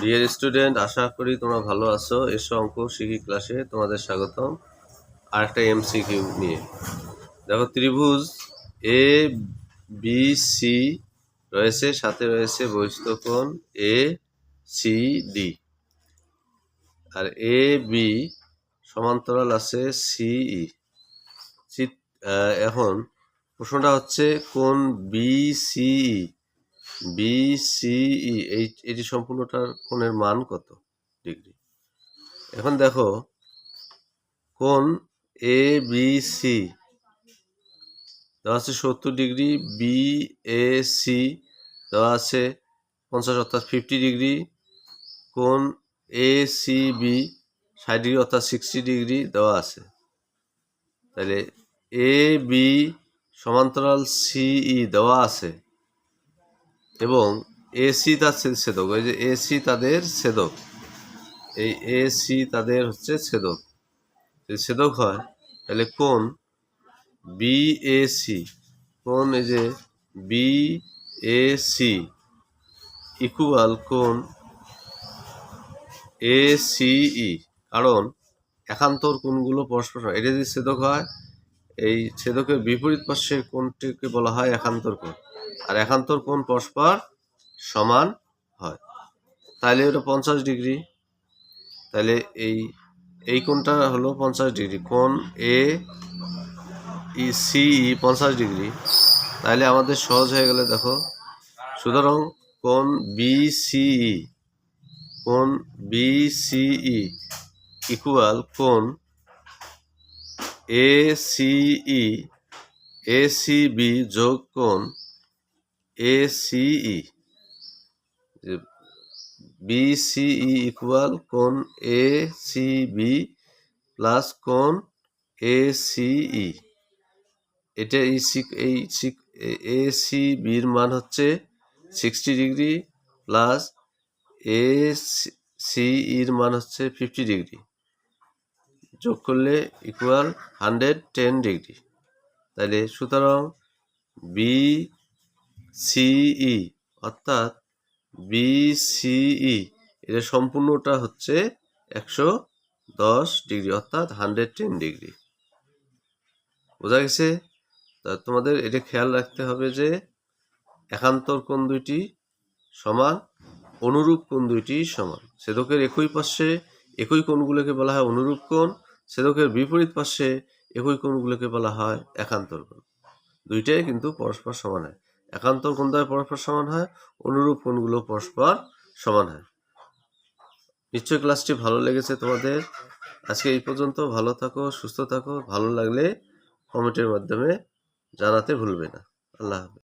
Dear student, আশা করি তোমরা ভালো আছো। এসো অঙ্ক শিখি ক্লাসে তোমাদের স্বাগতম। আর একটা এমসিকিউ নিয়ে দেখো, ত্রিভুজ এ বি সি রয়েছে, সাথে রয়েছে বহিস্থকোণ এ সি ডি, আর এ বি সমান্তরাল আছে সিই। এখন প্রশ্নটা হচ্ছে কোণ বিসিই এটি সম্পূর্ণটার কোণের মান কত ডিগ্রি। এখন দেখো, কোণ এ বি সি দেওয়া আছে 70 ডিগ্রি, বি এ সি দেওয়া আছে 50 অর্থাৎ 50 ডিগ্রি, কোণ এ সি বি 60 ডিগ্রি অর্থাৎ 60 ডিগ্রি দেওয়া আছে। তাহলে এ বি সমান্তরাল সিই দেওয়া আছে এবং এসি তার ছেদক, ওই যে এসি তাদের ছেদক, এই এসি তাদের হচ্ছে ছেদক। যদি ছেদক হয় তাহলে কোণ বিএসি, কোণ এই যে বিএসি ইকুয়াল কোণ এসিই, কারণ একান্তর কোণগুলো পরস্পর, এটা যদি ছেদক হয়, এই ছেদকের বিপরীত পাশের কোণটিকে বলা হয় একান্তর কোণ, আর একান্তর কোণ পরস্পর সমান হয়। তাহলে এটা 50 ডিগ্রি, তাহলে এই কোণটা হলো 50 ডিগ্রি, কোণ এ সিই 50 ডিগ্রি। তাহলে আমাদের সহজ হয়ে গেলে দেখো, সুতরাং কোণ বিসিই ইকুয়াল কোণ এসিবি যোগ কোণ এসিই। বিসিই ইকুয়াল কোণ এসিবি প্লাস কোণ এসিই। এটা এসিবির মান হচ্ছে 60 ডিগ্রি প্লাস এসিইর মান হচ্ছে 50 ডিগ্রি, যোগ করলে ইকুয়াল 110 ডিগ্রি। তাহলে সুতরাং বিসিই অর্থাৎ বিসিই এটা সম্পূর্ণটা হচ্ছে 110 ডিগ্রি অর্থাৎ 110 ডিগ্রি। বোঝা গেছে? তা তোমাদের এটা খেয়াল রাখতে হবে যে একান্তর কোণ দুইটি সমান, অনুরূপ কোণ দুইটি সমান। ছেদকের একই পাশে একই কোণগুলোকে বলা হয় অনুরূপ কোণ, ছেদকের বিপরীত পাশে একই কোণগুলোকে বলা হয় একান্তর কোণ। দুইটাই কিন্তু পরস্পর সমান হয়। একান্তর কোণ দ্বারা পরস্পর সমান হয়, অনুরূপ কোণগুলো পরস্পর সমান হয়। নিশ্চয়ই ক্লাসটি ভালো লেগেছে তোমাদের। আজকে এই পর্যন্ত। ভালো থাকো, সুস্থ থাকো। ভালো লাগলে কমেন্টের মাধ্যমে জানাতে ভুলবে না। আল্লাহ হাফেজ।